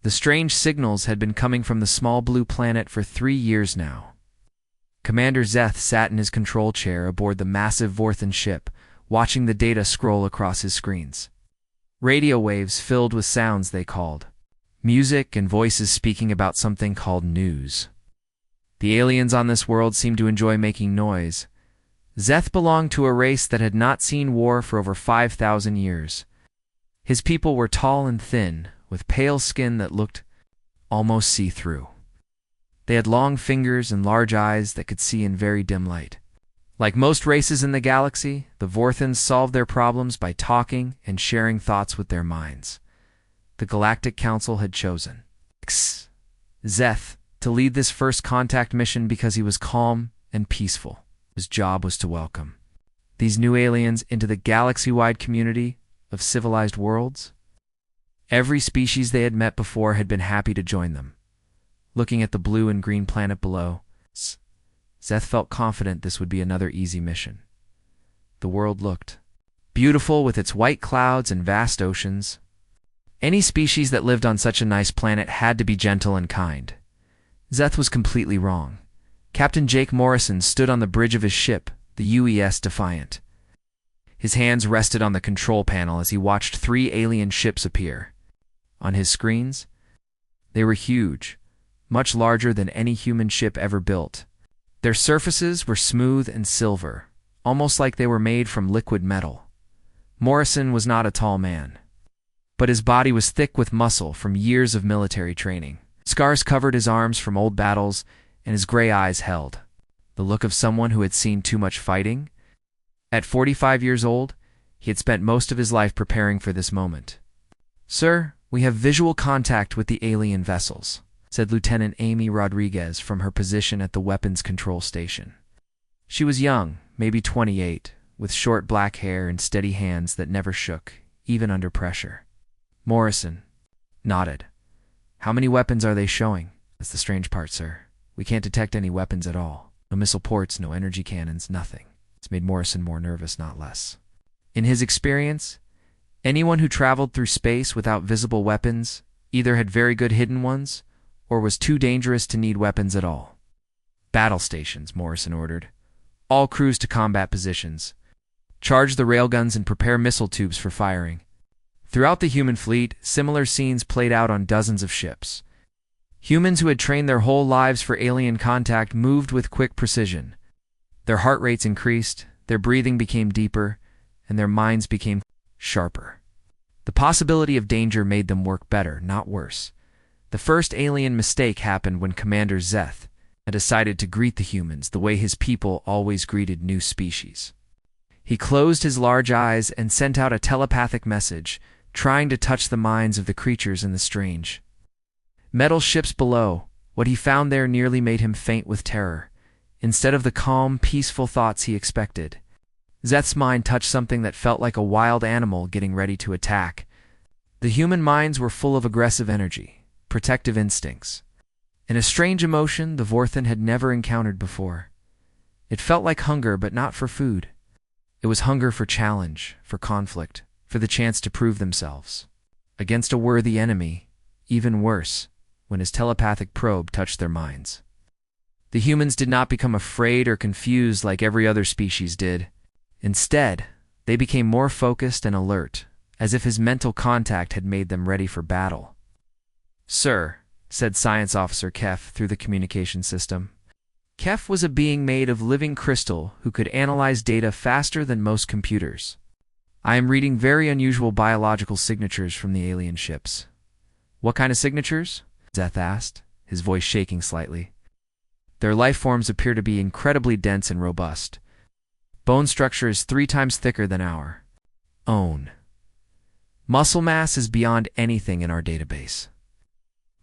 The strange signals had been coming from the small blue planet for 3 years now. Commander Zeth sat in his control chair aboard the massive Vorthan ship, watching the data scroll across his screens. Radio waves filled with sounds they called. Music and voices speaking about something called news. The aliens on this world seemed to enjoy making noise. Zeth belonged to a race that had not seen war for over 5,000 years. His people were tall and thin, with pale skin that looked almost see-through. They had long fingers and large eyes that could see in very dim light. Like most races in the galaxy, the Vorthans solved their problems by talking and sharing thoughts with their minds. The Galactic Council had chosen Zeth to lead this first contact mission because he was calm and peaceful. His job was to welcome these new aliens into the galaxy-wide community of civilized worlds. Every species they had met before had been happy to join them. Looking at the blue and green planet below, Zeth felt confident this would be another easy mission. The world looked beautiful with its white clouds and vast oceans. Any species that lived on such a nice planet had to be gentle and kind. Zeth was completely wrong. Captain Jake Morrison stood on the bridge of his ship, the UES Defiant. His hands rested on the control panel as he watched 3 alien ships appear. On his screens, they were huge, much larger than any human ship ever built. Their surfaces were smooth and silver, almost like they were made from liquid metal. Morrison was not a tall man, but his body was thick with muscle from years of military training. Scars covered his arms from old battles, and his gray eyes held the look of someone who had seen too much fighting. At 45 years old, he had spent most of his life preparing for this moment. "Sir, we have visual contact with the alien vessels," said Lieutenant Amy Rodriguez from her position at the weapons control station. She was young, maybe 28, with short black hair and steady hands that never shook, even under pressure. Morrison nodded. "How many weapons are they showing?" "That's the strange part, sir. We can't detect any weapons at all. No missile ports, no energy cannons, nothing." It's made Morrison more nervous, not less. In his experience, anyone who traveled through space without visible weapons either had very good hidden ones or was too dangerous to need weapons at all. "Battle stations," Morrison ordered. "All crews to combat positions. Charge the railguns and prepare missile tubes for firing." Throughout the human fleet, similar scenes played out on dozens of ships. Humans who had trained their whole lives for alien contact moved with quick precision. Their heart rates increased, their breathing became deeper, and their minds became sharper. The possibility of danger made them work better, not worse. The first alien mistake happened when Commander Zeth had decided to greet the humans the way his people always greeted new species. He closed his large eyes and sent out a telepathic message, trying to touch the minds of the creatures in the strange metal ships below. What he found there nearly made him faint with terror. Instead of the calm, peaceful thoughts he expected, Zeth's mind touched something that felt like a wild animal getting ready to attack. The human minds were full of aggressive energy, protective instincts, and a strange emotion the Vorthan had never encountered before. It felt like hunger, but not for food. It was hunger for challenge, for conflict, for the chance to prove themselves against a worthy enemy. Even worse, when his telepathic probe touched their minds. The humans did not become afraid or confused like every other species did. Instead, they became more focused and alert, as if his mental contact had made them ready for battle. "Sir," said Science Officer Kef through the communication system. Kef was a being made of living crystal who could analyze data faster than most computers. "I am reading very unusual biological signatures from the alien ships." "What kind of signatures?" Zeth asked, his voice shaking slightly. "Their life forms appear to be incredibly dense and robust. Bone structure is 3 times thicker than our own. Muscle mass is beyond anything in our database.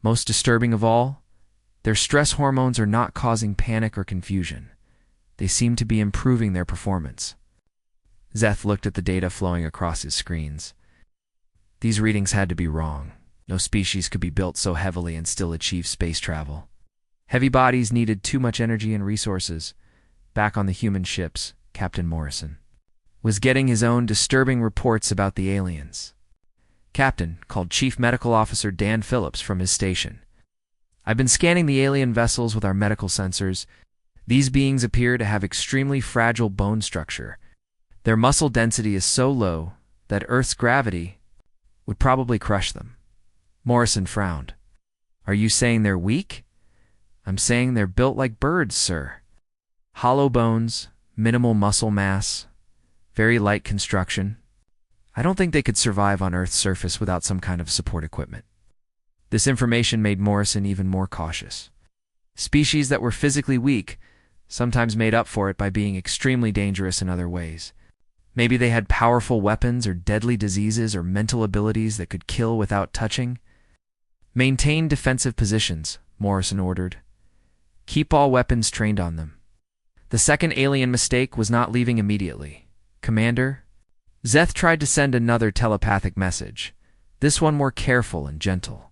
Most disturbing of all, their stress hormones are not causing panic or confusion. They seem to be improving their performance." Zeth looked at the data flowing across his screens. These readings had to be wrong. No species could be built so heavily and still achieve space travel. Heavy bodies needed too much energy and resources. Back on the human ships, Captain Morrison was getting his own disturbing reports about the aliens. Captain called Chief Medical Officer Dan Phillips from his station. "I've been scanning the alien vessels with our medical sensors. These beings appear to have extremely fragile bone structure. Their muscle density is so low that Earth's gravity would probably crush them." Morrison frowned. "Are you saying they're weak?" "I'm saying they're built like birds, sir. Hollow bones, minimal muscle mass, very light construction. I don't think they could survive on Earth's surface without some kind of support equipment." This information made Morrison even more cautious. Species that were physically weak sometimes made up for it by being extremely dangerous in other ways. Maybe they had powerful weapons or deadly diseases or mental abilities that could kill without touching. "Maintain defensive positions," Morrison ordered. "Keep all weapons trained on them." The second alien mistake was not leaving immediately. "Commander?" Zeth tried to send another telepathic message, this one more careful and gentle.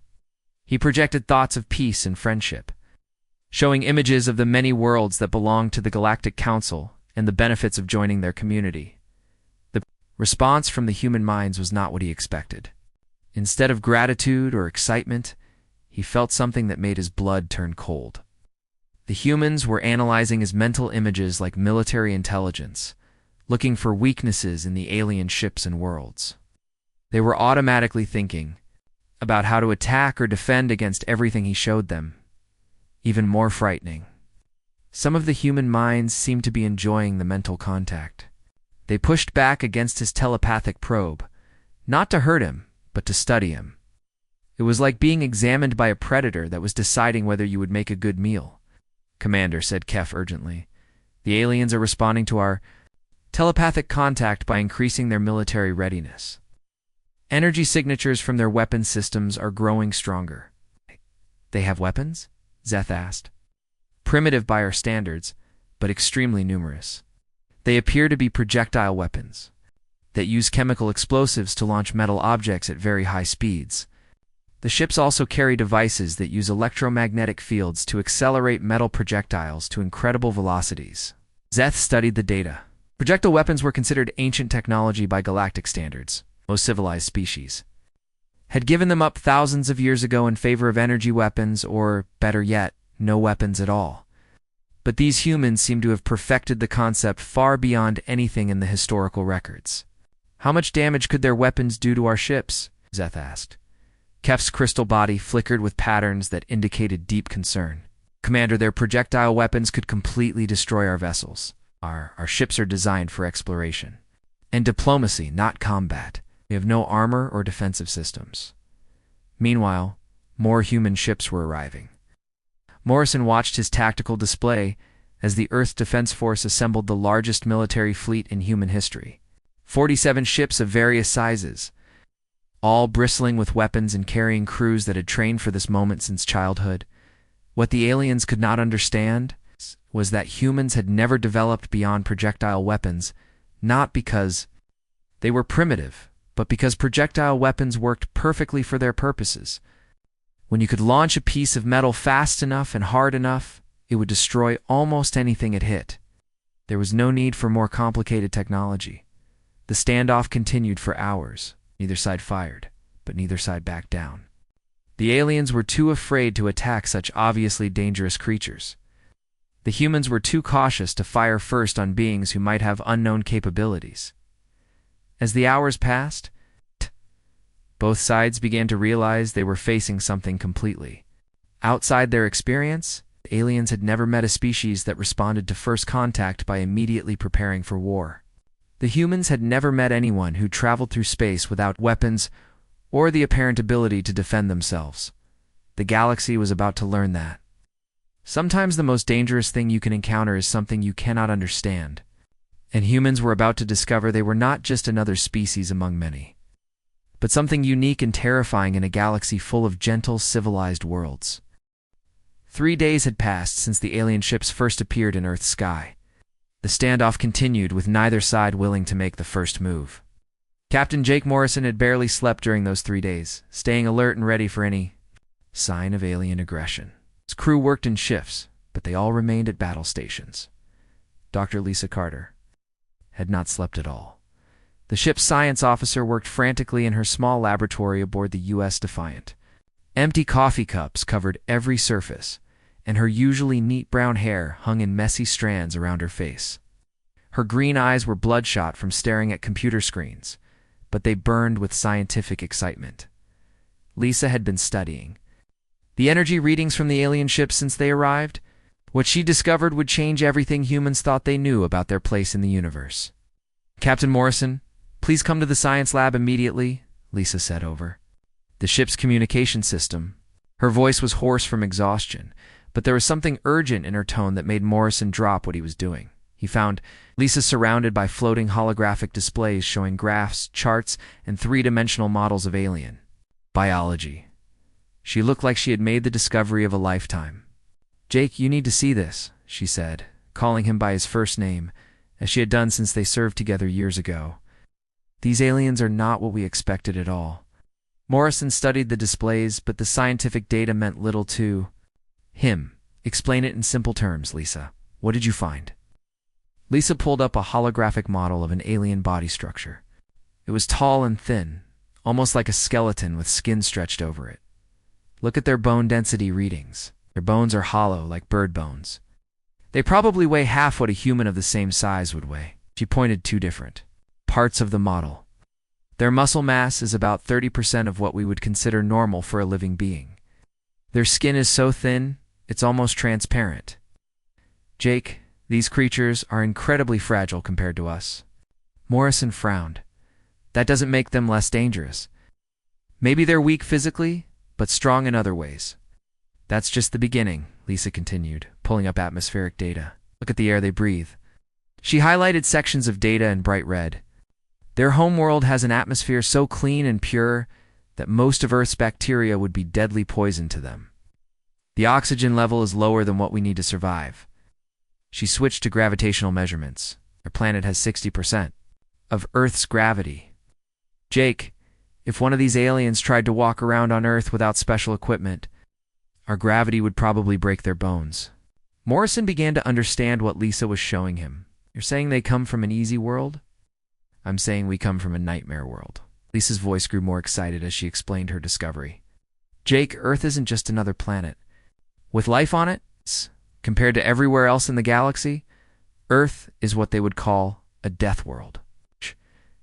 He projected thoughts of peace and friendship, showing images of the many worlds that belonged to the Galactic Council and the benefits of joining their community. The response from the human minds was not what he expected. Instead of gratitude or excitement, he felt something that made his blood turn cold. The humans were analyzing his mental images like military intelligence, looking for weaknesses in the alien ships and worlds. They were automatically thinking about how to attack or defend against everything he showed them. Even more frightening, some of the human minds seemed to be enjoying the mental contact. They pushed back against his telepathic probe, not to hurt him, but to study him. It was like being examined by a predator that was deciding whether you would make a good meal. "Commander," said Kef urgently, "the aliens are responding to our telepathic contact by increasing their military readiness. Energy signatures from their weapon systems are growing stronger." "They have weapons?" Zeth asked. "Primitive by our standards, but extremely numerous. They appear to be projectile weapons that use chemical explosives to launch metal objects at very high speeds. The ships also carry devices that use electromagnetic fields to accelerate metal projectiles to incredible velocities." Zeth studied the data. Projectile weapons were considered ancient technology by galactic standards. Most civilized species had given them up thousands of years ago in favor of energy weapons, or, better yet, no weapons at all. But these humans seem to have perfected the concept far beyond anything in the historical records. "How much damage could their weapons do to our ships?" Zeth asked. Kef's crystal body flickered with patterns that indicated deep concern. "Commander, their projectile weapons could completely destroy our vessels. Our ships are designed for exploration and diplomacy, not combat. We have no armor or defensive systems." Meanwhile, more human ships were arriving. Morrison watched his tactical display as the Earth Defense Force assembled the largest military fleet in human history. 47 ships of various sizes, all bristling with weapons and carrying crews that had trained for this moment since childhood. What the aliens could not understand was that humans had never developed beyond projectile weapons, not because they were primitive, but because projectile weapons worked perfectly for their purposes. When you could launch a piece of metal fast enough and hard enough, it would destroy almost anything it hit. There was no need for more complicated technology. The standoff continued for hours. Neither side fired, but neither side backed down. The aliens were too afraid to attack such obviously dangerous creatures. The humans were too cautious to fire first on beings who might have unknown capabilities. As the hours passed, both sides began to realize they were facing something completely outside their experience. Aliens had never met a species that responded to first contact by immediately preparing for war. The humans had never met anyone who traveled through space without weapons or the apparent ability to defend themselves. The galaxy was about to learn that. Sometimes the most dangerous thing you can encounter is something you cannot understand. And humans were about to discover they were not just another species among many, but something unique and terrifying in a galaxy full of gentle, civilized worlds. 3 days had passed since the alien ships first appeared in Earth's sky. The standoff continued, with neither side willing to make the first move. Captain Jake Morrison had barely slept during those 3 days, staying alert and ready for any sign of alien aggression. His crew worked in shifts, but they all remained at battle stations. Dr. Lisa Carter had not slept at all. The ship's science officer worked frantically in her small laboratory aboard the U.S. Defiant. Empty coffee cups covered every surface, and her usually neat brown hair hung in messy strands around her face. Her green eyes were bloodshot from staring at computer screens, but they burned with scientific excitement. Lisa had been studying the energy readings from the alien ships since they arrived. What she discovered would change everything humans thought they knew about their place in the universe. "Captain Morrison, please come to the science lab immediately," Lisa said over the ship's communication system. Her voice was hoarse from exhaustion, but there was something urgent in her tone that made Morrison drop what he was doing. He found Lisa surrounded by floating holographic displays showing graphs, charts, and three-dimensional models of alien biology. She looked like she had made the discovery of a lifetime. "Jake, you need to see this," she said, calling him by his first name, as she had done since they served together years ago. "These aliens are not what we expected at all." Morrison studied the displays, but the scientific data meant little to him. "Explain it in simple terms, Lisa. What did you find?" Lisa pulled up a holographic model of an alien body structure. It was tall and thin, almost like a skeleton with skin stretched over it. "Look at their bone density readings. Their bones are hollow like bird bones. They probably weigh half what a human of the same size would weigh." She pointed to different parts of the model. "Their muscle mass is about 30% of what we would consider normal for a living being. Their skin is so thin, it's almost transparent. Jake, these creatures are incredibly fragile compared to us." Morrison frowned. "That doesn't make them less dangerous. Maybe they're weak physically, but strong in other ways." "That's just the beginning," Lisa continued, pulling up atmospheric data. "Look at the air they breathe." She highlighted sections of data in bright red. "Their homeworld has an atmosphere so clean and pure that most of Earth's bacteria would be deadly poison to them. The oxygen level is lower than what we need to survive." She switched to gravitational measurements. "Their planet has 60% of Earth's gravity. Jake, if one of these aliens tried to walk around on Earth without special equipment, our gravity would probably break their bones." Morrison began to understand what Lisa was showing him. "You're saying they come from an easy world?" "I'm saying we come from a nightmare world." Lisa's voice grew more excited as she explained her discovery. "Jake, Earth isn't just another planet with life on it. Compared to everywhere else in the galaxy, Earth is what they would call a death world."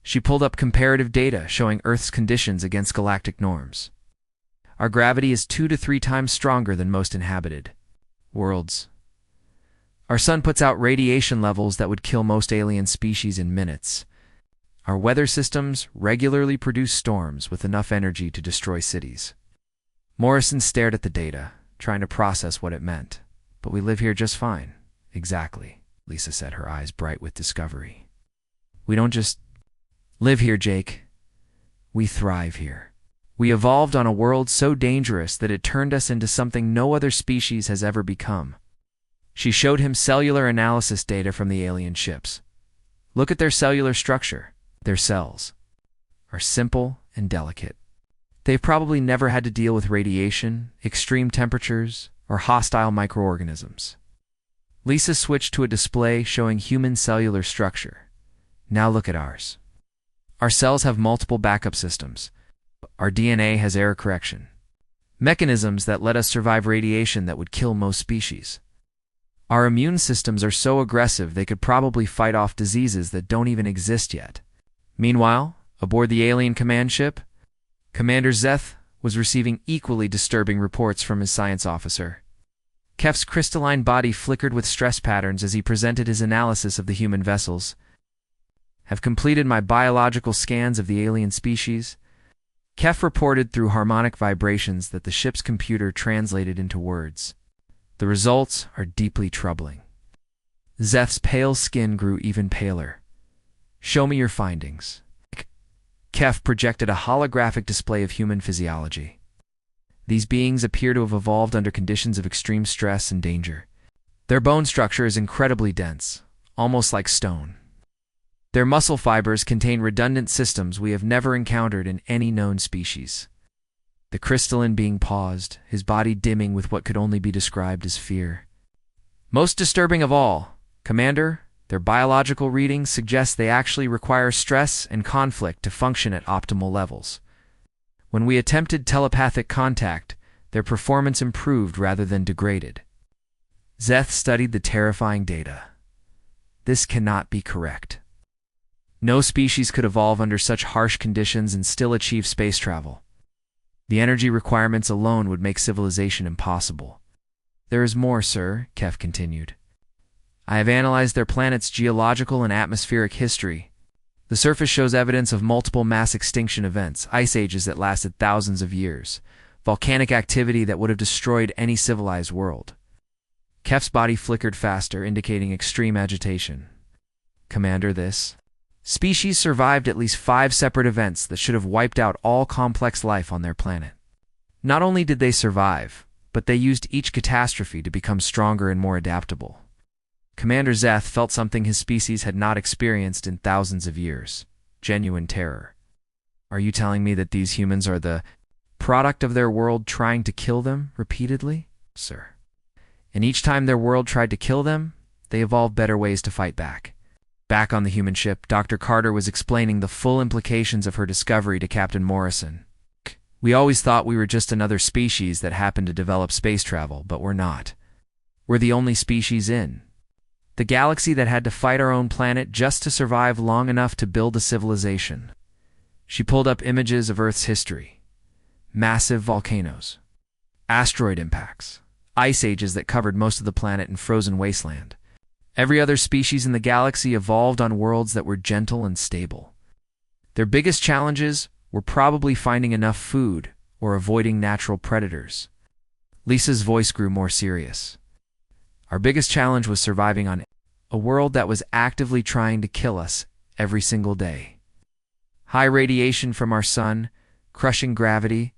She pulled up comparative data showing Earth's conditions against galactic norms. "Our gravity is 2 to 3 times stronger than most inhabited worlds. Our sun puts out radiation levels that would kill most alien species in minutes. Our weather systems regularly produce storms with enough energy to destroy cities." Morrison stared at the data, trying to process what it meant. "But we live here just fine." "Exactly," Lisa said, her eyes bright with discovery. "We don't just live here, Jake. We thrive here. We evolved on a world so dangerous that it turned us into something no other species has ever become." She showed him cellular analysis data from the alien ships. "Look at their cellular structure. Their cells are simple and delicate. They've probably never had to deal with radiation, extreme temperatures, or hostile microorganisms." Lisa switched to a display showing human cellular structure. "Now look at ours. Our cells have multiple backup systems. Our DNA has error correction mechanisms that let us survive radiation that would kill most species. Our immune systems are so aggressive they could probably fight off diseases that don't even exist yet." Meanwhile, aboard the alien command ship, Commander Zeth was receiving equally disturbing reports from his science officer. Kef's crystalline body flickered with stress patterns as he presented his analysis of the human vessels. "Have completed my biological scans of the alien species." Kef reported through harmonic vibrations that the ship's computer translated into words. "The results are deeply troubling." Zeth's pale skin grew even paler. "Show me your findings." Kef projected a holographic display of human physiology. "These beings appear to have evolved under conditions of extreme stress and danger. Their bone structure is incredibly dense, almost like stone. Their muscle fibers contain redundant systems we have never encountered in any known species." The crystalline being paused, his body dimming with what could only be described as fear. "Most disturbing of all, Commander, Their biological readings suggest they actually require stress and conflict to function at optimal levels. When we attempted telepathic contact, their performance improved rather than degraded. Zeth studied the terrifying data. This cannot be correct. No species could evolve under such harsh conditions and still achieve space travel. The energy requirements alone would make civilization impossible. There is more, sir, Kef continued. I have analyzed their planet's geological and atmospheric history. The surface shows evidence of multiple mass extinction events, ice ages that lasted thousands of years, volcanic activity that would have destroyed any civilized world. Kef's body flickered faster, indicating extreme agitation. Commander, this species survived at least 5 separate events that should have wiped out all complex life on their planet. Not only did they survive, but they used each catastrophe to become stronger and more adaptable. Commander Zeth felt something his species had not experienced in thousands of years. Genuine terror. Are you telling me that these humans are the product of their world trying to kill them repeatedly, sir? And each time their world tried to kill them, they evolved better ways to fight back. Back on the human ship, Dr. Carter was explaining the full implications of her discovery to Captain Morrison. We always thought we were just another species that happened to develop space travel, but we're not. We're the only species in the galaxy that had to fight our own planet just to survive long enough to build a civilization. She pulled up images of Earth's history. Massive volcanoes, asteroid impacts, ice ages that covered most of the planet in frozen wasteland. Every other species in the galaxy evolved on worlds that were gentle and stable. Their biggest challenges were probably finding enough food or avoiding natural predators. Lisa's voice grew more serious. Our biggest challenge was surviving on a world that was actively trying to kill us every single day. High radiation from our sun, crushing gravity,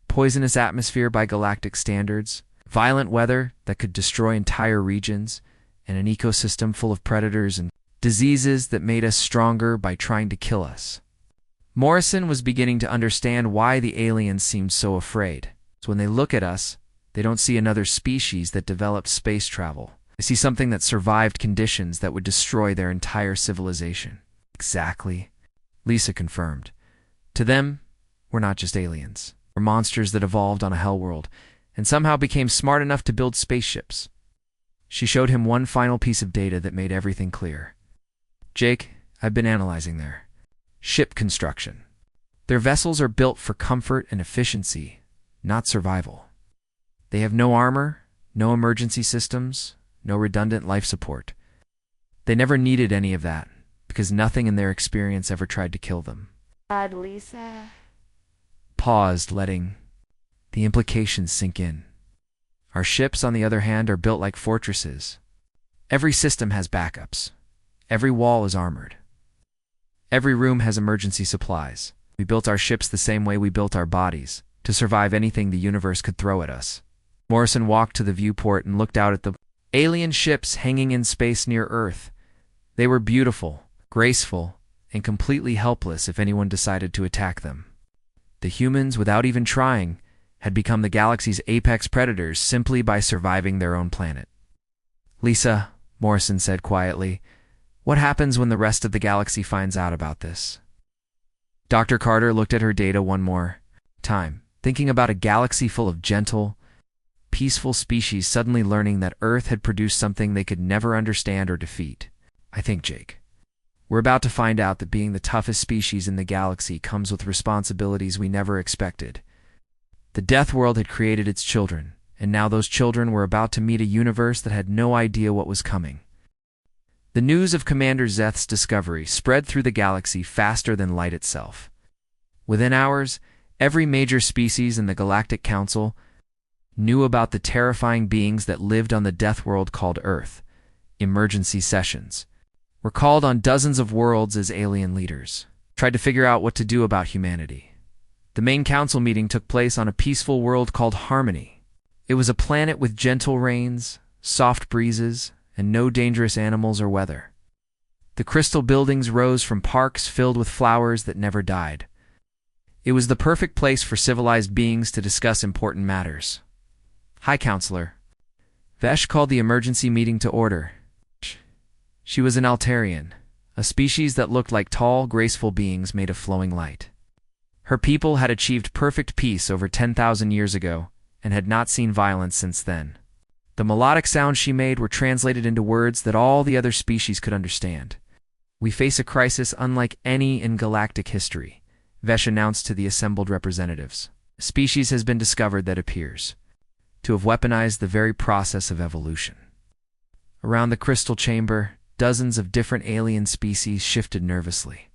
poisonous atmosphere by galactic standards, violent weather that could destroy entire regions, and an ecosystem full of predators and diseases that made us stronger by trying to kill us. Morrison was beginning to understand why the aliens seemed so afraid. So when they look at us, they don't see another species that developed space travel. They see something that survived conditions that would destroy their entire civilization. Exactly, Lisa confirmed. To them, we're not just aliens. We're monsters that evolved on a hell world and somehow became smart enough to build spaceships. She showed him one final piece of data that made everything clear. Jake, I've been analyzing their ship construction. Their vessels are built for comfort and efficiency, not survival. They have no armor, no emergency systems, no redundant life support. They never needed any of that, because nothing in their experience ever tried to kill them. Lisa Paused, letting the implications sink in. Our ships, on the other hand, are built like fortresses. Every system has backups. Every wall is armored. Every room has emergency supplies. We built our ships the same way we built our bodies, to survive anything the universe could throw at us. Morrison walked to the viewport and looked out at the alien ships hanging in space near Earth. They were beautiful, graceful, and completely helpless if anyone decided to attack them. The humans, without even trying, had become the galaxy's apex predators simply by surviving their own planet. Lisa, Morrison said quietly, what happens when the rest of the galaxy finds out about this? Dr. Carter looked at her data one more time, thinking about a galaxy full of gentle, peaceful species suddenly learning that Earth had produced something they could never understand or defeat. I think, Jake, we're about to find out that being the toughest species in the galaxy comes with responsibilities we never expected. The Death World had created its children, and now those children were about to meet a universe that had no idea what was coming. The news of Commander Zeth's discovery spread through the galaxy faster than light itself. Within hours, every major species in the Galactic Council knew about the terrifying beings that lived on the death world called Earth. Emergency sessions were called on dozens of worlds as alien leaders tried to figure out what to do about humanity. The main council meeting took place on a peaceful world called Harmony. It was a planet with gentle rains, soft breezes, and no dangerous animals or weather. The crystal buildings rose from parks filled with flowers that never died. It was the perfect place for civilized beings to discuss important matters. Hi, Counselor. Vesh called the emergency meeting to order. She was an Altarian, a species that looked like tall, graceful beings made of flowing light. Her people had achieved perfect peace over 10,000 years ago and had not seen violence since then. The melodic sounds she made were translated into words that all the other species could understand. "We face a crisis unlike any in galactic history," Vesh announced to the assembled representatives. "A species has been discovered that appears to have weaponized the very process of evolution." Around the crystal chamber, dozens of different alien species shifted nervously.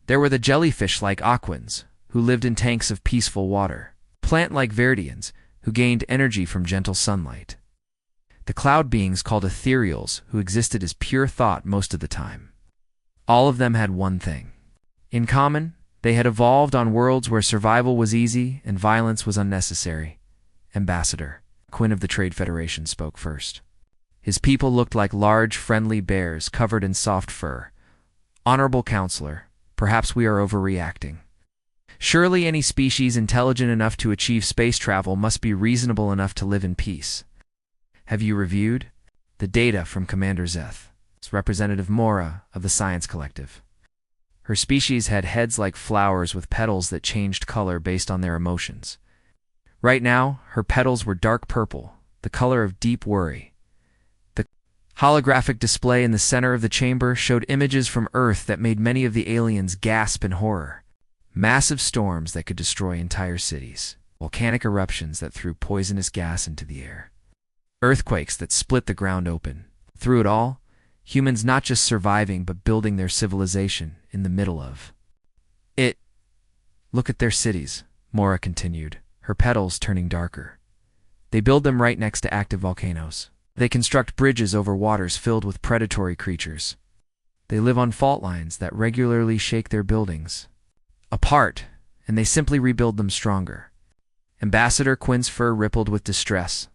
There were the jellyfish-like Aquans, who lived in tanks of peaceful water, plant-like Verdians, who gained energy from gentle sunlight, the cloud beings called ethereals, who existed as pure thought most of the time. All of them had one thing in common: they had evolved on worlds where survival was easy and violence was unnecessary. Ambassador Quinn of the Trade Federation spoke first. His people looked like large, friendly bears covered in soft fur. "Honorable Counselor, perhaps we are overreacting. Surely any species intelligent enough to achieve space travel must be reasonable enough to live in peace. Have you reviewed the data from Commander Zeth?" Representative Mora of the Science Collective. Her species had heads like flowers with petals that changed color based on their emotions. Right now, her petals were dark purple, the color of deep worry. The holographic display in the center of the chamber showed images from Earth that made many of the aliens gasp in horror. Massive storms that could destroy entire cities, volcanic eruptions that threw poisonous gas into the air, earthquakes that split the ground open. Through it all, humans not just surviving but building their civilization in the middle of it. "Look at their cities," Mora continued, her petals turning darker. "They build them right next to active volcanoes. They construct bridges over waters filled with predatory creatures. They live on fault lines that regularly shake their buildings apart, and they simply rebuild them stronger." Ambassador Quinn's fur rippled with distress.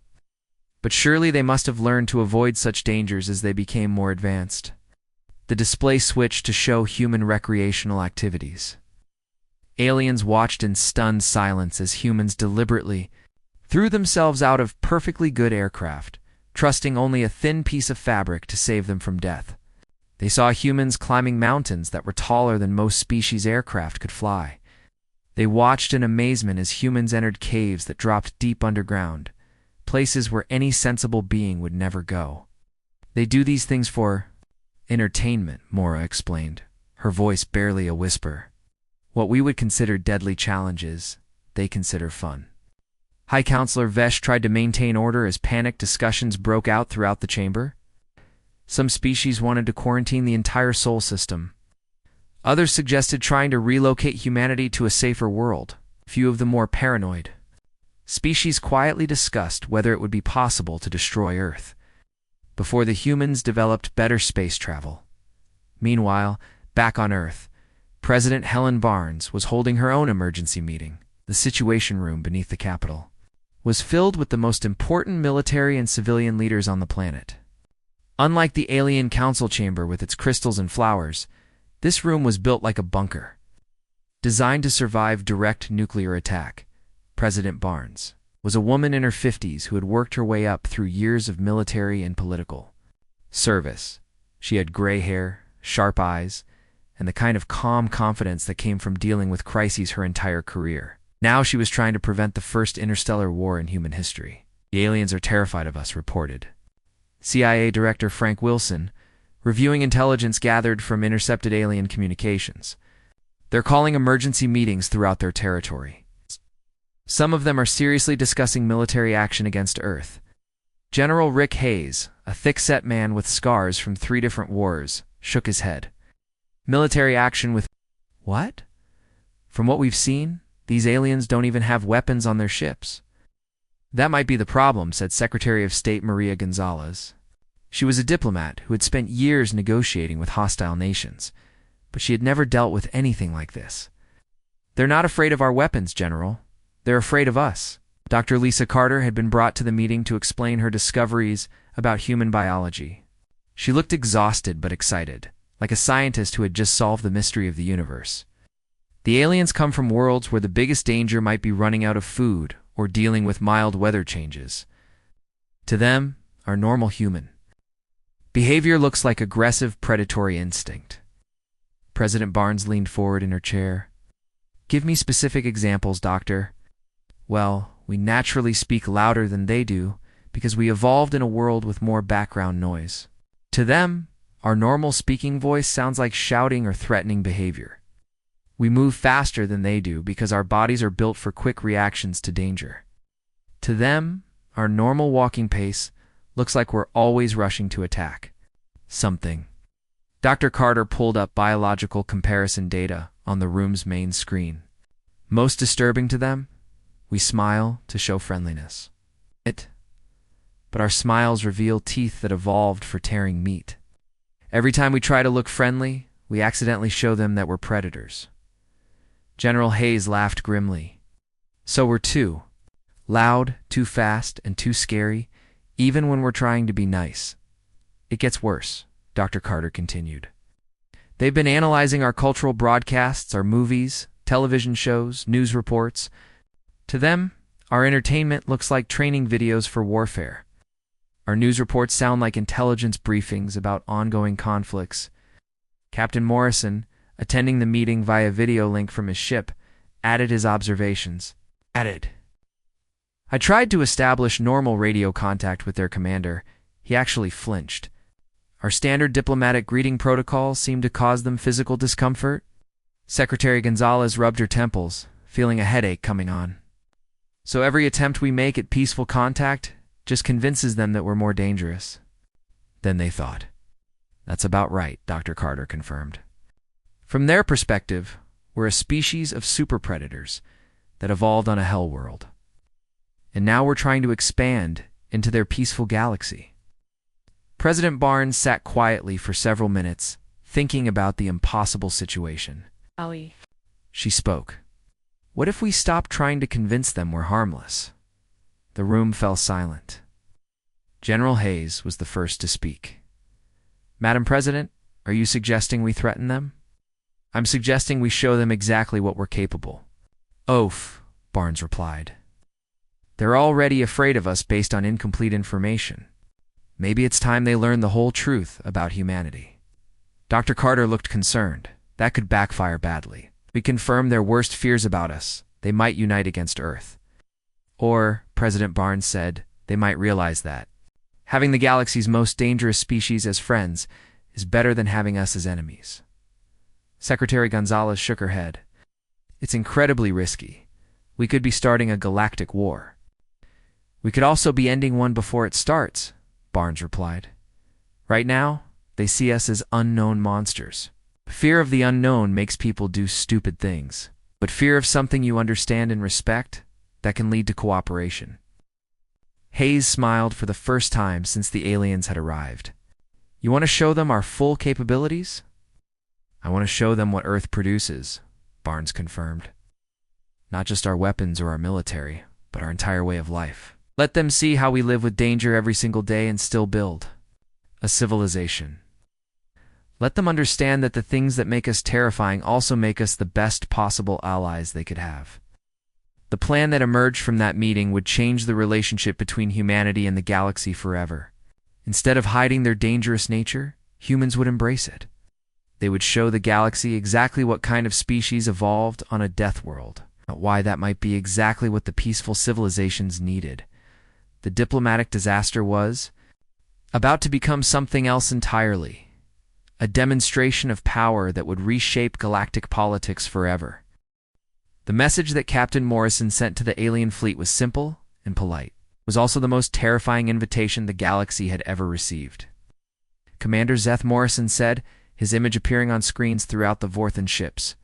But surely they must have learned to avoid such dangers as they became more advanced. The display switched to show human recreational activities. Aliens watched in stunned silence as humans deliberately threw themselves out of perfectly good aircraft, trusting only a thin piece of fabric to save them from death. They saw humans climbing mountains that were taller than most species' aircraft could fly. They watched in amazement as humans entered caves that dropped deep underground, places where any sensible being would never go. "They do these things for entertainment," Mora explained, her voice barely a whisper. "What we would consider deadly challenges, they consider fun." High Counselor Vesh tried to maintain order as panicked discussions broke out throughout the chamber. Some species wanted to quarantine the entire Sol system. Others suggested trying to relocate humanity to a safer world. Few of the more paranoid species quietly discussed whether it would be possible to destroy Earth before the humans developed better space travel. Meanwhile, back on Earth, President Helen Barnes was holding her own emergency meeting. The Situation Room beneath the Capitol was filled with the most important military and civilian leaders on the planet. Unlike the alien council chamber with its crystals and flowers, this room was built like a bunker, designed to survive direct nuclear attack. President Barnes was a woman in her 50s who had worked her way up through years of military and political service. She had gray hair, sharp eyes, and the kind of calm confidence that came from dealing with crises her entire career. Now she was trying to prevent the first interstellar war in human history. "The aliens are terrified of us," reported CIA Director Frank Wilson, reviewing intelligence gathered from intercepted alien communications. "They're calling emergency meetings throughout their territory. Some of them are seriously discussing military action against Earth." General Rick Hayes, a thick-set man with scars from 3 different wars, shook his head. "Military action with what? From what we've seen, these aliens don't even have weapons on their ships." "That might be the problem," said Secretary of State Maria Gonzalez. She was a diplomat who had spent years negotiating with hostile nations, but she had never dealt with anything like this. "They're not afraid of our weapons, General. They're afraid of us." Dr. Lisa Carter had been brought to the meeting to explain her discoveries about human biology. She looked exhausted but excited, like a scientist who had just solved the mystery of the universe. "The aliens come from worlds where the biggest danger might be running out of food or dealing with mild weather changes. To them, our normal human Behavior looks like aggressive predatory instinct. President Barnes leaned forward in her chair. Give me specific examples, Doctor. Well, we naturally speak louder than they do because we evolved in a world with more background noise. To them, our normal speaking voice sounds like shouting or threatening behavior. We move faster than they do because our bodies are built for quick reactions to danger. To them, our normal walking pace looks like we're always rushing to attack something. Dr. Carter pulled up biological comparison data on the room's main screen. Most disturbing to them, we smile to show friendliness. But our smiles reveal teeth that evolved for tearing meat. Every time we try to look friendly, we accidentally show them that we're predators. General Hayes laughed grimly. So we're too. Loud, too fast, and too scary, even when we're trying to be nice. It gets worse, Dr. Carter continued. They've been analyzing our cultural broadcasts, our movies, television shows, news reports. To them, our entertainment looks like training videos for warfare. Our news reports sound like intelligence briefings about ongoing conflicts. Captain Morrison, attending the meeting via video link from his ship, added his observations. I tried to establish normal radio contact with their commander. He actually flinched. Our standard diplomatic greeting protocol seemed to cause them physical discomfort. Secretary Gonzalez rubbed her temples, feeling a headache coming on. So every attempt we make at peaceful contact just convinces them that we're more dangerous than they thought. That's about right, Dr. Carter confirmed. From their perspective, we're a species of super predators that evolved on a hell world. And now we're trying to expand into their peaceful galaxy. President Barnes sat quietly for several minutes, thinking about the impossible situation. She spoke. What if we stopped trying to convince them we're harmless? The room fell silent. General Hayes was the first to speak. Madam President, are you suggesting we threaten them? I'm suggesting we show them exactly what we're capable. Oaf, Barnes replied. They're already afraid of us based on incomplete information. Maybe it's time they learn the whole truth about humanity. Dr. Carter looked concerned. That could backfire badly. We confirm their worst fears about us. They might unite against Earth. Or, President Barnes said, they might realize that having the galaxy's most dangerous species as friends is better than having us as enemies. Secretary Gonzalez shook her head. It's incredibly risky. We could be starting a galactic war. We could also be ending one before it starts, Barnes replied. Right now, they see us as unknown monsters. Fear of the unknown makes people do stupid things. But fear of something you understand and respect, that can lead to cooperation. Hayes smiled for the first time since the aliens had arrived. You want to show them our full capabilities? I want to show them what Earth produces, Barnes confirmed. Not just our weapons or our military, but our entire way of life. Let them see how we live with danger every single day and still build a civilization. Let them understand that the things that make us terrifying also make us the best possible allies they could have. The plan that emerged from that meeting would change the relationship between humanity and the galaxy forever. Instead of hiding their dangerous nature, humans would embrace it. They would show the galaxy exactly what kind of species evolved on a death world, why that might be exactly what the peaceful civilizations needed. The diplomatic disaster was about to become something else entirely, a demonstration of power that would reshape galactic politics forever. The message that Captain Morrison sent to the alien fleet was simple and polite. It was also the most terrifying invitation the galaxy had ever received. Commander Zeth Morrison said, his image appearing on screens throughout the Vorthan ships.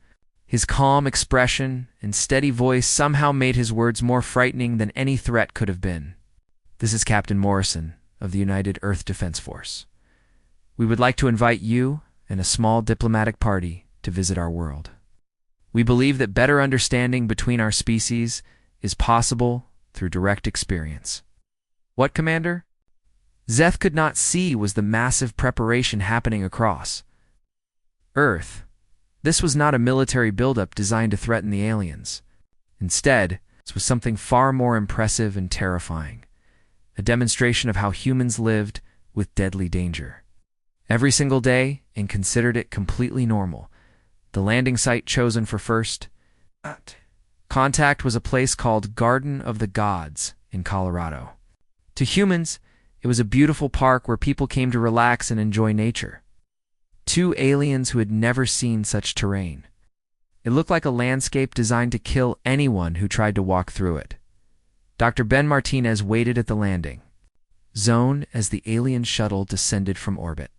His calm expression and steady voice somehow made his words more frightening than any threat could have been. This is Captain Morrison of the United Earth Defense Force. We would like to invite you and a small diplomatic party to visit our world. We believe that better understanding between our species is possible through direct experience. What, Commander? Zeth could not see was the massive preparation happening across Earth. This was not a military buildup designed to threaten the aliens. Instead, this was something far more impressive and terrifying, a demonstration of how humans lived with deadly danger. every single day and considered it completely normal. The landing site chosen for first contact was a place called Garden of the Gods in Colorado. To humans, it was a beautiful park where people came to relax and enjoy nature. Two aliens who had never seen such terrain. It looked like a landscape designed to kill anyone who tried to walk through it. Dr. Ben Martinez waited at the landing zone as the alien shuttle descended from orbit.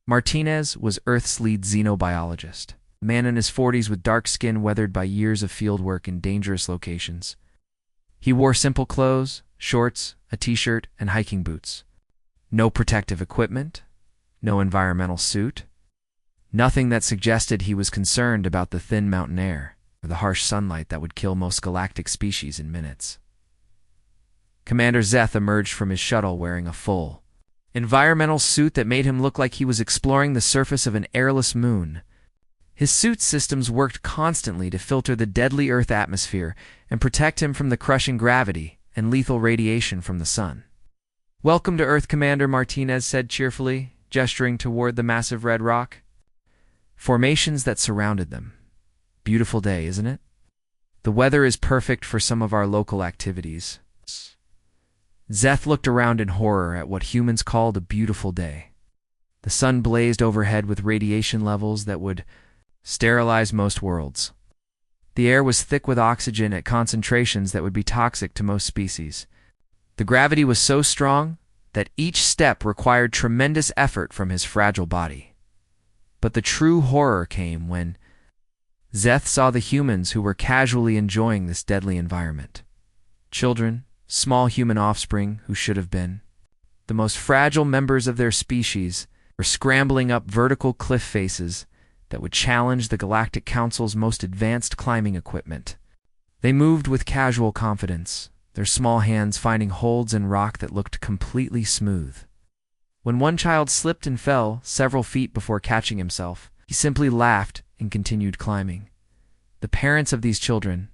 Martinez was Earth's lead xenobiologist, a man in his 40s with dark skin weathered by years of fieldwork in dangerous locations. He wore simple clothes, shorts, a t-shirt, and hiking boots. No protective equipment, no environmental suit, nothing that suggested he was concerned about the thin mountain air or the harsh sunlight that would kill most galactic species in minutes. Commander Zeth emerged from his shuttle wearing a full environmental suit that made him look like he was exploring the surface of an airless moon. His suit's systems worked constantly to filter the deadly Earth atmosphere and protect him from the crushing gravity and lethal radiation from the sun. "Welcome to Earth, Commander," Martinez said cheerfully, gesturing toward the massive red rock formations that surrounded them. "Beautiful day, isn't it? The weather is perfect for some of our local activities." Zeth looked around in horror at what humans called a beautiful day. The sun blazed overhead with radiation levels that would sterilize most worlds. The air was thick with oxygen at concentrations that would be toxic to most species. The gravity was so strong that each step required tremendous effort from his fragile body. But the true horror came when Zeth saw the humans who were casually enjoying this deadly environment. Children, small human offspring who should have been the most fragile members of their species, were scrambling up vertical cliff faces that would challenge the Galactic Council's most advanced climbing equipment. They moved with casual confidence, their small hands finding holds in rock that looked completely smooth. When one child slipped and fell several feet before catching himself, he simply laughed and continued climbing. The parents of these children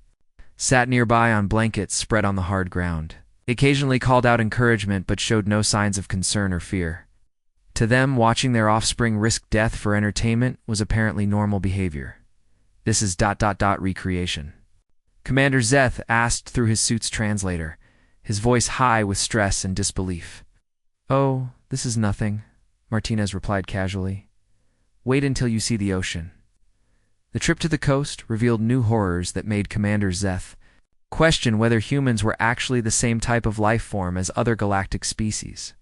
sat nearby on blankets spread on the hard ground. They occasionally called out encouragement but showed no signs of concern or fear. To them, watching their offspring risk death for entertainment was apparently normal behavior. "This is ... recreation," Commander Zeth asked through his suit's translator, his voice high with stress and disbelief. "Oh, this is nothing," Martinez replied casually. "Wait until you see the ocean." The trip to the coast revealed new horrors that made Commander Zeth question whether humans were actually the same type of life form as other galactic species.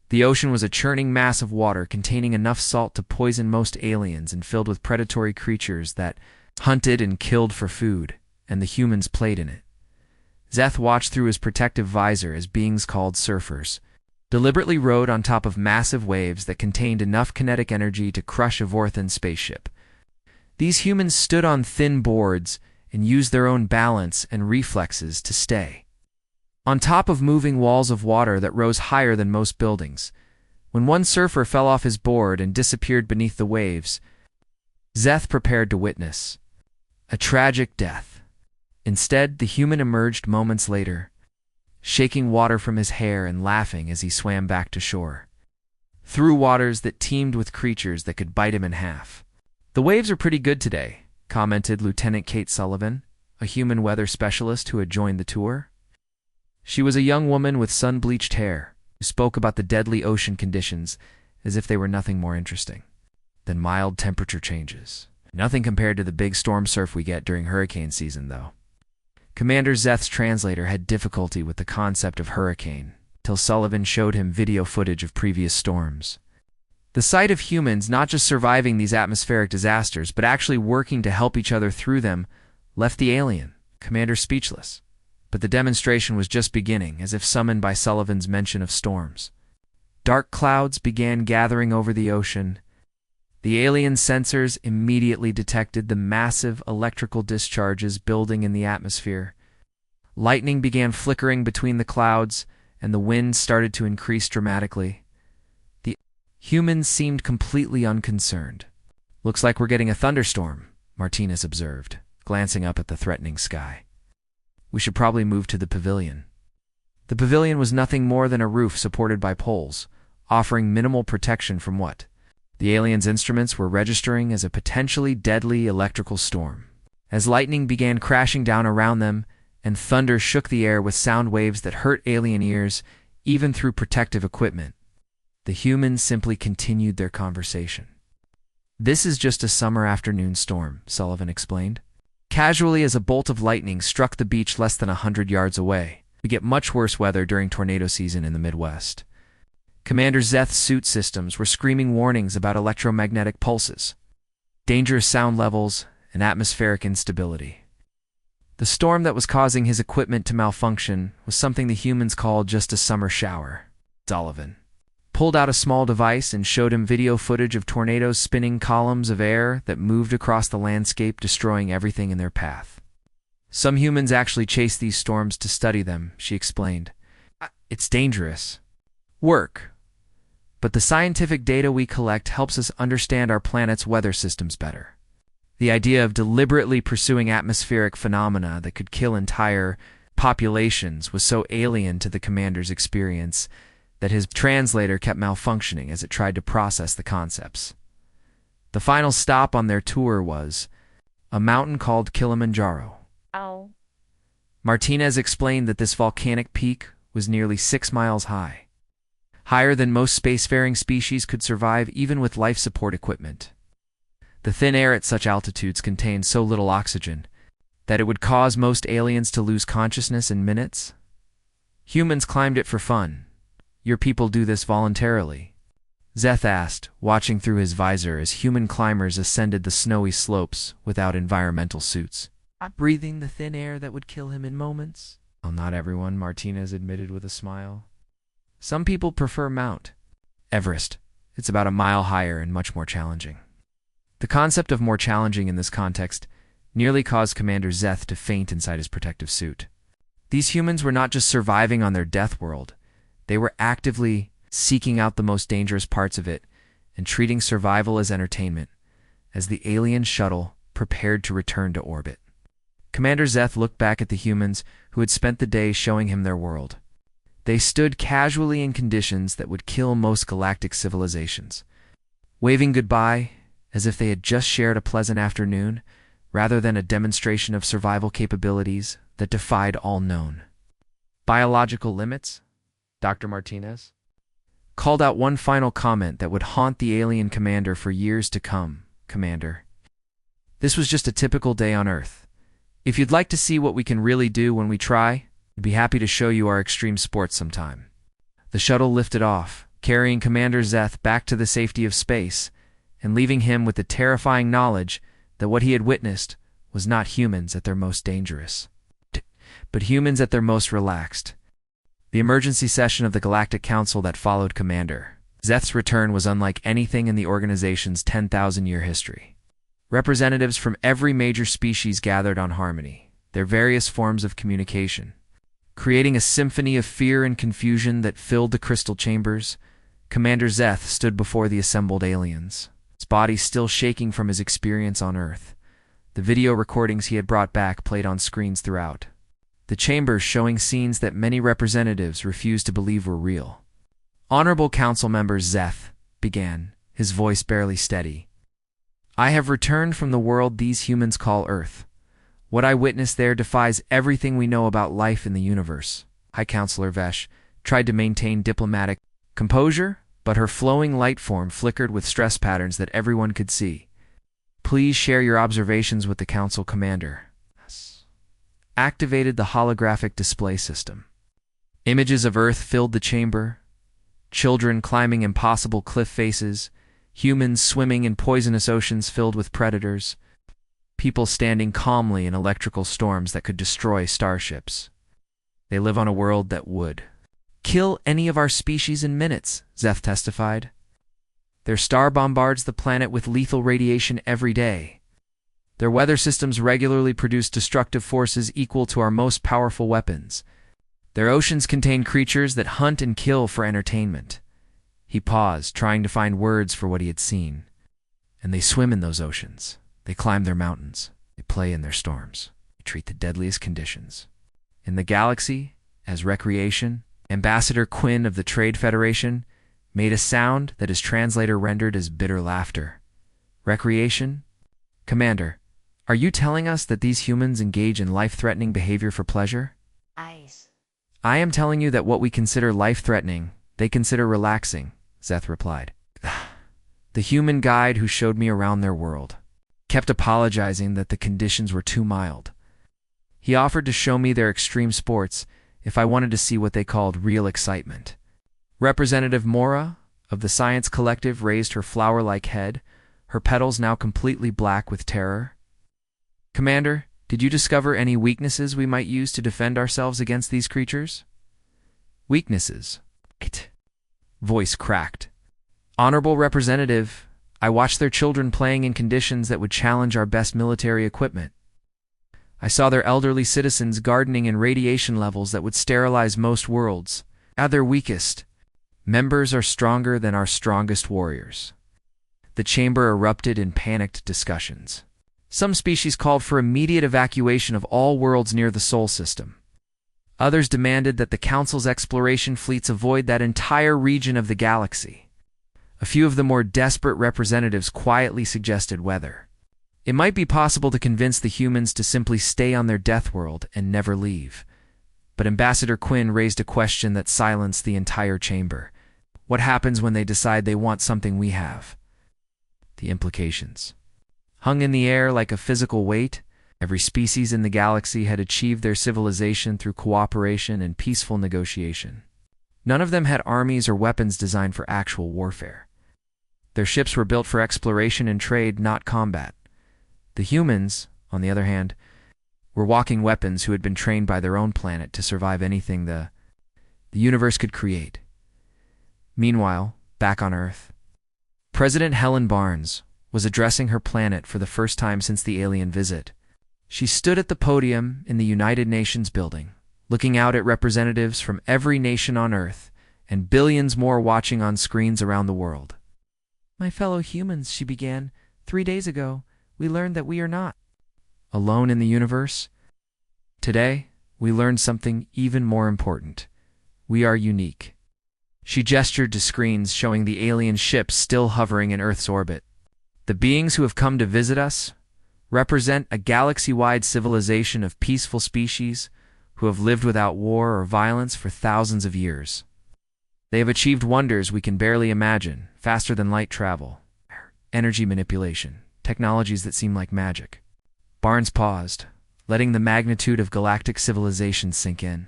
The ocean was a churning mass of water containing enough salt to poison most aliens and filled with predatory creatures that hunted and killed for food, and the humans played in it. Zeth watched through his protective visor as beings called surfers deliberately rode on top of massive waves that contained enough kinetic energy to crush a Vorthan spaceship. These humans stood on thin boards and used their own balance and reflexes to stay on top of moving walls of water that rose higher than most buildings. When one surfer fell off his board and disappeared beneath the waves, Zeth prepared to witness a tragic death. Instead, the human emerged moments later, shaking water from his hair and laughing as he swam back to shore, through waters that teemed with creatures that could bite him in half. "The waves are pretty good today," commented Lieutenant Kate Sullivan, a human weather specialist who had joined the tour. She was a young woman with sun-bleached hair who spoke about the deadly ocean conditions as if they were nothing more interesting than mild temperature changes. Nothing compared to the big storm surf we get during hurricane season, though. Commander Zeth's translator had difficulty with the concept of hurricane, till Sullivan showed him video footage of previous storms. The sight of humans not just surviving these atmospheric disasters, but actually working to help each other through them, left the alien commander speechless. But the demonstration was just beginning, as if summoned by Sullivan's mention of storms. Dark clouds began gathering over the ocean. The alien sensors immediately detected the massive electrical discharges building in the atmosphere. Lightning began flickering between the clouds, and the wind started to increase dramatically. The humans seemed completely unconcerned. "Looks like we're getting a thunderstorm," Martinez observed, glancing up at the threatening sky. "We should probably move to the pavilion." The pavilion was nothing more than a roof supported by poles, offering minimal protection from what the aliens' instruments were registering as a potentially deadly electrical storm. As lightning began crashing down around them, and thunder shook the air with sound waves that hurt alien ears, even through protective equipment, the humans simply continued their conversation. "This is just a summer afternoon storm," Sullivan explained. "Casually as a bolt of lightning struck the beach less than 100 yards away. We get much worse weather during tornado season in the Midwest." Commander Zeth's suit systems were screaming warnings about electromagnetic pulses, dangerous sound levels, and atmospheric instability. The storm that was causing his equipment to malfunction was something the humans called just a summer shower. Sullivan pulled out a small device and showed him video footage of tornadoes spinning columns of air that moved across the landscape, destroying everything in their path. "Some humans actually chase these storms to study them," she explained. "It's dangerous work, but the scientific data we collect helps us understand our planet's weather systems better." The idea of deliberately pursuing atmospheric phenomena that could kill entire populations was so alien to the commander's experience that his translator kept malfunctioning as it tried to process the concepts. The final stop on their tour was a mountain called Kilimanjaro. Oh. Martinez explained that this volcanic peak was nearly 6 miles high, higher than most spacefaring species could survive even with life support equipment. The thin air at such altitudes contained so little oxygen that it would cause most aliens to lose consciousness in minutes. Humans climbed it for fun. "Your people do this voluntarily?" Zeth asked, watching through his visor as human climbers ascended the snowy slopes without environmental suits. "Breathing the thin air that would kill him in moments?" "Well, not everyone," Martinez admitted with a smile. "Some people prefer Mount Everest. It's about a mile higher and much more challenging." The concept of more challenging in this context nearly caused Commander Zeth to faint inside his protective suit. These humans were not just surviving on their death world. They were actively seeking out the most dangerous parts of it and treating survival as entertainment, as the alien shuttle prepared to return to orbit. Commander Zeth looked back at the humans who had spent the day showing him their world. They stood casually in conditions that would kill most galactic civilizations, waving goodbye as if they had just shared a pleasant afternoon, rather than a demonstration of survival capabilities that defied all known biological limits. Dr. Martinez called out one final comment that would haunt the alien commander for years to come. "Commander, this was just a typical day on Earth. If you'd like to see what we can really do when we try, I'd be happy to show you our extreme sports sometime." The shuttle lifted off, carrying Commander Zeth back to the safety of space, and leaving him with the terrifying knowledge that what he had witnessed was not humans at their most dangerous, but humans at their most relaxed. The emergency session of the Galactic Council that followed Commander Zeth's return was unlike anything in the organization's 10,000-year history. Representatives from every major species gathered on Harmony, their various forms of communication, creating a symphony of fear and confusion that filled the crystal chambers. Commander Zeth stood before the assembled aliens, his body still shaking from his experience on Earth. The video recordings he had brought back played on screens throughout the chambers, showing scenes that many representatives refused to believe were real. "Honorable Council members," Zeth began, his voice barely steady. "I have returned from the world these humans call Earth. What I witnessed there defies everything we know about life in the universe." High Counselor Vesh tried to maintain diplomatic composure, but her flowing light form flickered with stress patterns that everyone could see. "Please share your observations with the Council." Commander activated the holographic display system. Images of Earth filled the chamber. Children climbing impossible cliff faces, humans swimming in poisonous oceans filled with predators, people standing calmly in electrical storms that could destroy starships. "They live on a world that would kill any of our species in minutes," Zeth testified. "Their star bombards the planet with lethal radiation every day. Their weather systems regularly produce destructive forces equal to our most powerful weapons. Their oceans contain creatures that hunt and kill for entertainment." He paused, trying to find words for what he had seen. "And they swim in those oceans. They climb their mountains. They play in their storms. They treat the deadliest conditions in the galaxy as recreation." Ambassador Quinn of the Trade Federation made a sound that his translator rendered as bitter laughter. Recreation? Commander, are you telling us that these humans engage in life-threatening behavior for pleasure? Eyes. I am telling you that what we consider life-threatening, they consider relaxing, Zeth replied. The human guide who showed me around their world kept apologizing that the conditions were too mild. He offered to show me their extreme sports if I wanted to see what they called real excitement. Representative Mora of the Science Collective raised her flower-like head, her petals now completely black with terror. Commander, did you discover any weaknesses we might use to defend ourselves against these creatures? Weaknesses? Voice cracked. Honorable Representative, I watched their children playing in conditions that would challenge our best military equipment. I saw their elderly citizens gardening in radiation levels that would sterilize most worlds. At their weakest, members are stronger than our strongest warriors. The chamber erupted in panicked discussions. Some species called for immediate evacuation of all worlds near the Sol system. Others demanded that the Council's exploration fleets avoid that entire region of the galaxy. A few of the more desperate representatives quietly suggested whether it might be possible to convince the humans to simply stay on their death world and never leave. But Ambassador Quinn raised a question that silenced the entire chamber. What happens when they decide they want something we have? The implications hung in the air like a physical weight. Every species in the galaxy had achieved their civilization through cooperation and peaceful negotiation. None of them had armies or weapons designed for actual warfare. Their ships were built for exploration and trade, not combat. The humans, on the other hand, were walking weapons who had been trained by their own planet to survive anything the universe could create. Meanwhile, back on Earth, President Helen Barnes was addressing her planet for the first time since the alien visit. She stood at the podium in the United Nations building, looking out at representatives from every nation on Earth and billions more watching on screens around the world. My fellow humans, she began, 3 days ago, we learned that we are not alone in the universe. Today, we learned something even more important. We are unique. She gestured to screens showing the alien ships still hovering in Earth's orbit. The beings who have come to visit us represent a galaxy-wide civilization of peaceful species who have lived without war or violence for thousands of years. They have achieved wonders we can barely imagine, faster than light travel, energy manipulation, technologies that seem like magic. Barnes paused, letting the magnitude of galactic civilization sink in.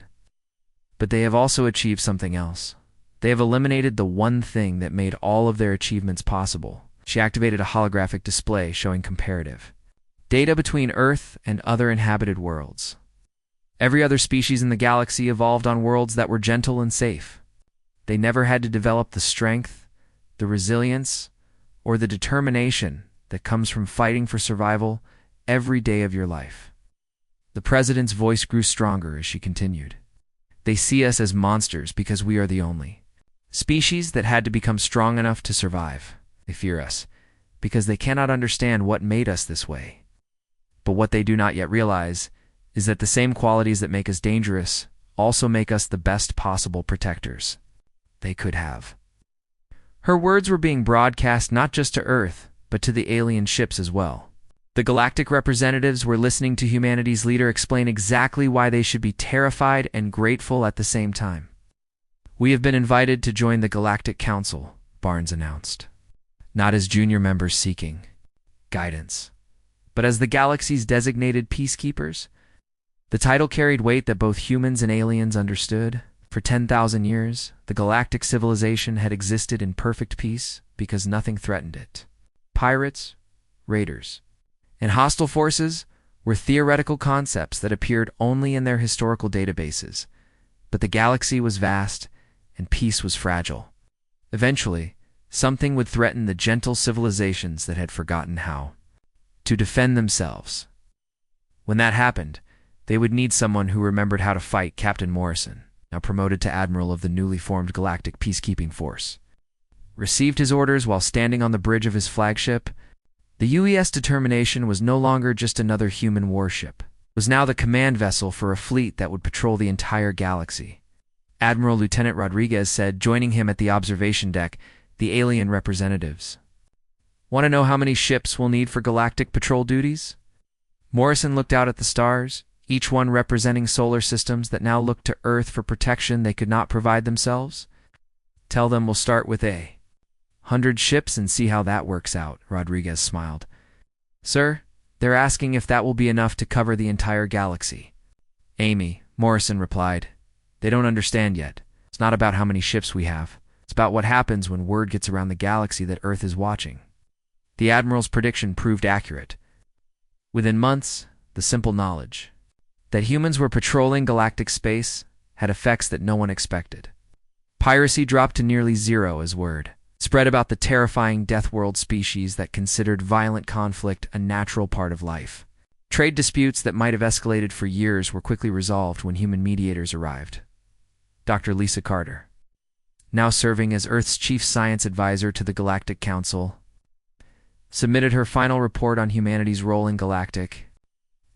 But they have also achieved something else. They have eliminated the one thing that made all of their achievements possible. She activated a holographic display showing comparative data between Earth and other inhabited worlds. Every other species in the galaxy evolved on worlds that were gentle and safe. They never had to develop the strength, the resilience, or the determination that comes from fighting for survival every day of your life. The president's voice grew stronger as she continued. They see us as monsters because we are the only species that had to become strong enough to survive. They fear us because they cannot understand what made us this way. But what they do not yet realize is that the same qualities that make us dangerous also make us the best possible protectors they could have. Her words were being broadcast not just to Earth, but to the alien ships as well. The galactic representatives were listening to humanity's leader explain exactly why they should be terrified and grateful at the same time. We have been invited to join the Galactic Council, Barnes announced. Not as junior members seeking guidance, but as the galaxy's designated peacekeepers. The title carried weight that both humans and aliens understood. For 10,000 years, the galactic civilization had existed in perfect peace because nothing threatened it. Pirates, raiders, and hostile forces were theoretical concepts that appeared only in their historical databases. But the galaxy was vast, and peace was fragile. Eventually, something would threaten the gentle civilizations that had forgotten how to defend themselves. When that happened, they would need someone who remembered how to fight. Captain Morrison, now promoted to Admiral of the newly formed Galactic Peacekeeping Force, received his orders while standing on the bridge of his flagship. The UES Determination was no longer just another human warship. It was now the command vessel for a fleet that would patrol the entire galaxy. Admiral Lieutenant Rodriguez said, joining him at the observation deck, the alien representatives. Want to know how many ships we'll need for galactic patrol duties? Morrison looked out at the stars, each one representing solar systems that now looked to Earth for protection they could not provide themselves. Tell them we'll start with 100 ships and see how that works out, Rodriguez smiled. Sir, they're asking if that will be enough to cover the entire galaxy. Amy, Morrison replied. They don't understand yet. It's not about how many ships we have. It's about what happens when word gets around the galaxy that Earth is watching. The Admiral's prediction proved accurate. Within months, the simple knowledge that humans were patrolling galactic space had effects that no one expected. Piracy dropped to nearly zero as word spread about the terrifying Deathworld species that considered violent conflict a natural part of life. Trade disputes that might have escalated for years were quickly resolved when human mediators arrived. Dr. Lisa Carter, now serving as Earth's chief science advisor to the Galactic Council, submitted her final report on humanity's role in galactic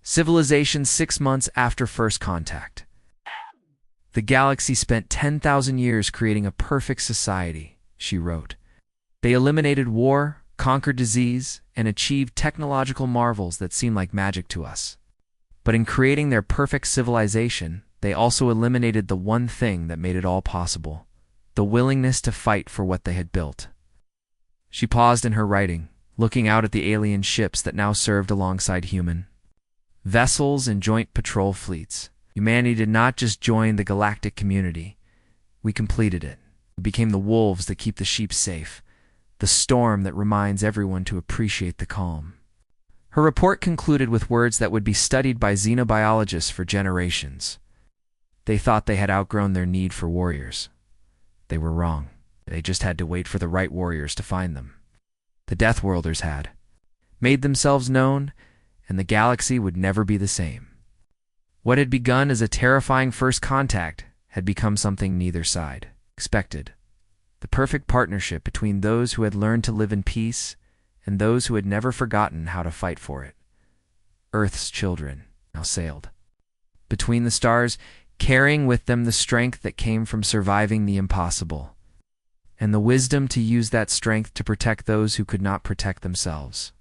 civilization 6 months after first contact. The galaxy spent 10,000 years creating a perfect society, she wrote. They eliminated war, conquered disease, and achieved technological marvels that seem like magic to us. But in creating their perfect civilization, they also eliminated the one thing that made it all possible, the willingness to fight for what they had built. She paused in her writing, looking out at the alien ships that now served alongside human vessels and joint patrol fleets. Humanity did not just join the galactic community. We completed it. We became the wolves that keep the sheep safe, the storm that reminds everyone to appreciate the calm. Her report concluded with words that would be studied by xenobiologists for generations. They thought they had outgrown their need for warriors. They were wrong. They just had to wait for the right warriors to find them. The Deathworlders had made themselves known, and the galaxy would never be the same. What had begun as a terrifying first contact had become something neither side expected. The perfect partnership between those who had learned to live in peace and those who had never forgotten how to fight for it. Earth's children now sailed between the stars, carrying with them the strength that came from surviving the impossible, and the wisdom to use that strength to protect those who could not protect themselves.